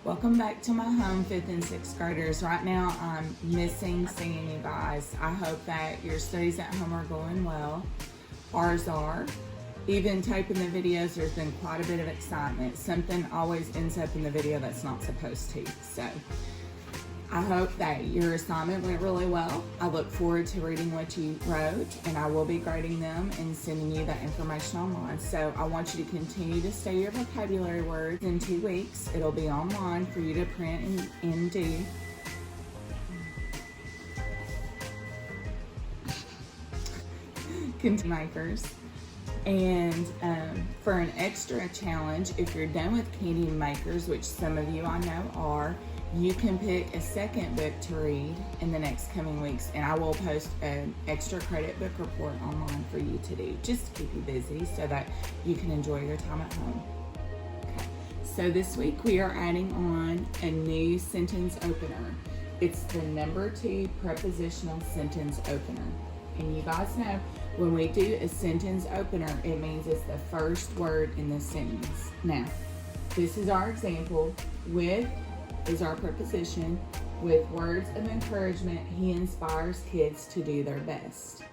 Welcome back to my home, 5th and 6th graders. Right now I'm missing seeing you guys. I hope that your studies at home are going well. Ours are. Even typing the videos, there's been quite a bit of excitement. Something always ends up in the video that's not supposed to. So I hope that your assignment went really well. I look forward to reading what you wrote, and I will be grading them and sending you that information online. So I want you to continue to say your vocabulary words. In 2 weeks, it'll be online for you to print and do. Continue makers. And for an extra challenge, if you're done with candy makers, which some of you I know are, you can pick a second book to read in the next coming weeks, and I will post an extra credit book report online for you to do, just to keep you busy so that you can enjoy your time at home. Okay. So this week we are adding on a new sentence opener. It's the number 2 prepositional sentence opener. And you guys know, when we do a sentence opener, it means it's the first word in the sentence. Now, this is our example. With is our preposition. With words of encouragement, he inspires kids to do their best.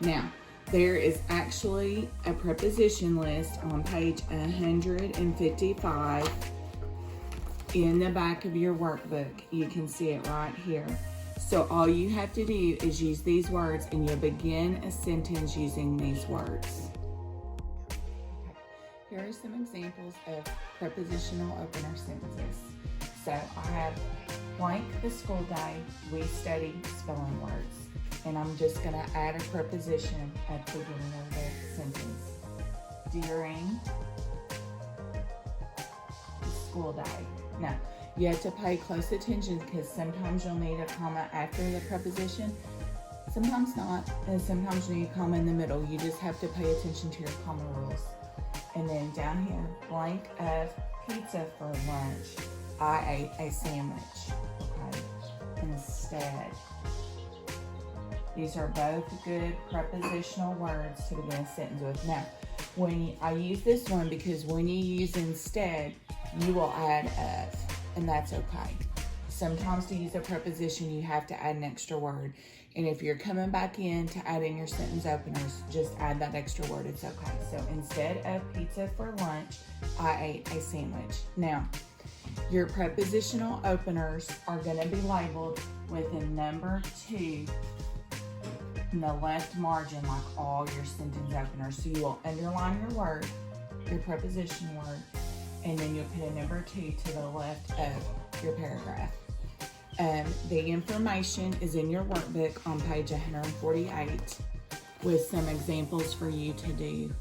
Now, there is actually a preposition list on page 155 in the back of your workbook. You can see it right here. So all you have to do is use these words, and you'll begin a sentence using these words. Okay. Here are some examples of prepositional opener sentences. So I have blank the school day, we studied spelling words. And I'm just gonna add a preposition at the beginning of the sentence. During the school day. Now, you have to pay close attention because sometimes you'll need a comma after the preposition, sometimes not, and sometimes you need a comma in the middle. You just have to pay attention to your comma rules. And then down here, blank of pizza for lunch. I ate a sandwich, okay, instead. These are both good prepositional words to begin a sentence with. Now, I use this one because when you use instead, you will add of, and that's okay. Sometimes to use a preposition, you have to add an extra word. And if you're coming back in to add in your sentence openers, just add that extra word, it's okay. So instead of pizza for lunch, I ate a sandwich. Now, your prepositional openers are going to be labeled with a number 2 in the left margin, like all your sentence openers. So you will underline your word, your preposition word, and then you'll put a number 2 to the left of your paragraph. The information is in your workbook on page 148 with some examples for you to do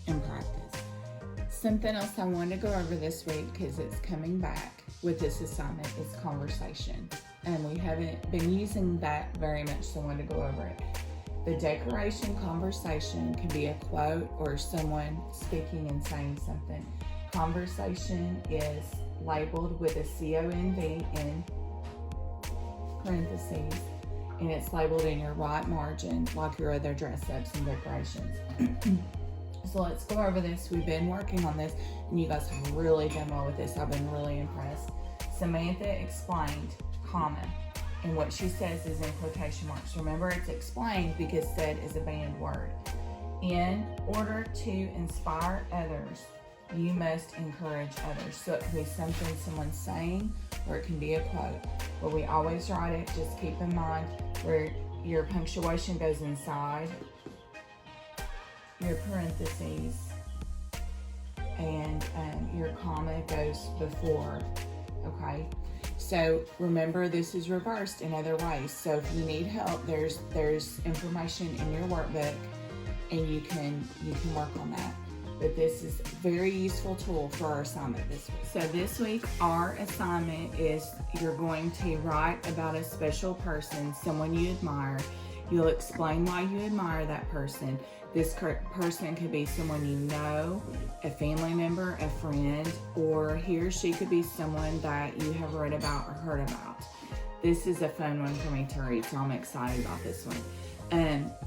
in practice. Something else I wanted to go over this week, because it's coming back with this assignment, is conversation. And we haven't been using that very much, so I wanted to go over it. The decoration conversation can be a quote or someone speaking and saying something. Conversation is labeled with a CONV in parentheses, and it's labeled in your right margin like your other dress-ups and decorations. So let's go over this. We've been working on this, and you guys have really done well with this. I've been really impressed. Samantha explained, comma, and what she says is in quotation marks. Remember, it's explained because said is a banned word. In order to inspire others, you must encourage others. So it can be something someone's saying, or it can be a quote. But we always write it, just keep in mind where your punctuation goes inside your parentheses, and your comma goes before, okay? So remember, this is reversed in other ways. So if you need help, there's information in your workbook, and you can work on that. But this is a very useful tool for our assignment this week. So this week, our assignment is you're going to write about a special person, someone you admire. You'll explain why you admire that person. This person could be someone you know, a family member, a friend, or he or she could be someone that you have read about or heard about. This is a fun one for me to read, so I'm excited about this one.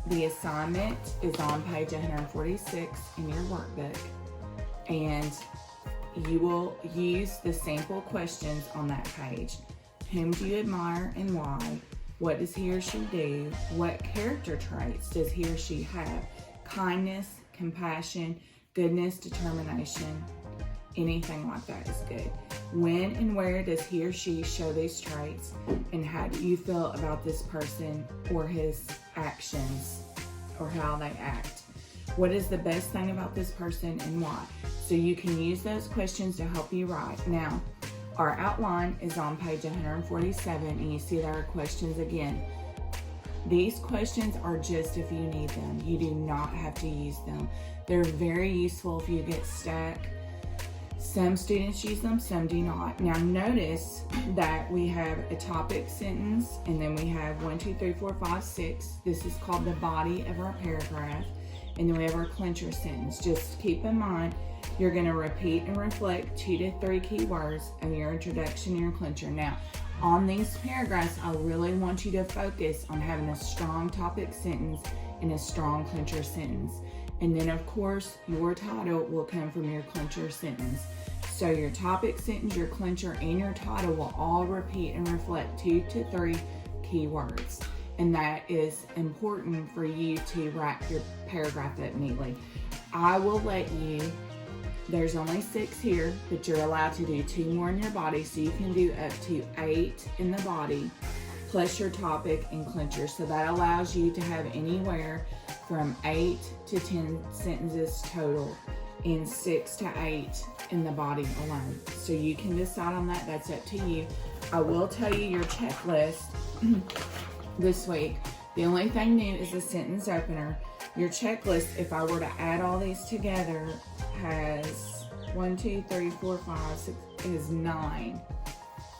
The assignment is on page 146 in your workbook, and you will use the sample questions on that page. Whom do you admire and why? What does he or she do? What character traits does he or she have? Kindness, compassion, goodness, determination, anything like that is good. When and where does he or she show these traits? And how do you feel about this person or his actions or how they act? What is the best thing about this person and why? So you can use those questions to help you write. Now, our outline is on page 147, and you see there are questions again. These questions are just if you need them. You do not have to use them. They're very useful if you get stuck. Some students use them, some do not. Now notice that we have a topic sentence, and then we have 1, 2, 3, 4, 5, 6. This is called the body of our paragraph. And then we have our clincher sentence. Just keep in mind, you're going to repeat and reflect 2 to 3 keywords of your introduction and your clincher. Now, on these paragraphs, I really want you to focus on having a strong topic sentence and a strong clincher sentence. And then, of course, your title will come from your clincher sentence. So your topic sentence, your clincher, and your title will all repeat and reflect 2 to 3 keywords. And that is important for you to wrap your paragraph up neatly. I will let you, there's only 6 here, but you're allowed to do 2 more in your body, so you can do up to 8 in the body, plus your topic and clincher. So that allows you to have anywhere from 8 to 10 sentences total, and 6 to 8 in the body alone. So you can decide on that, that's up to you. I will tell you your checklist this week. The only thing new is the sentence opener. Your checklist, if I were to add all these together, has 1, 2, 3, 4, 5, 6, is 9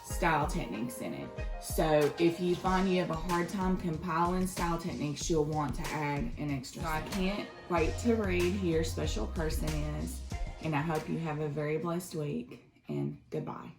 style techniques in it. So if you find you have a hard time compiling style techniques, you'll want to add an extra. So I can't wait to read who your special person is, and I hope you have a very blessed week, and goodbye.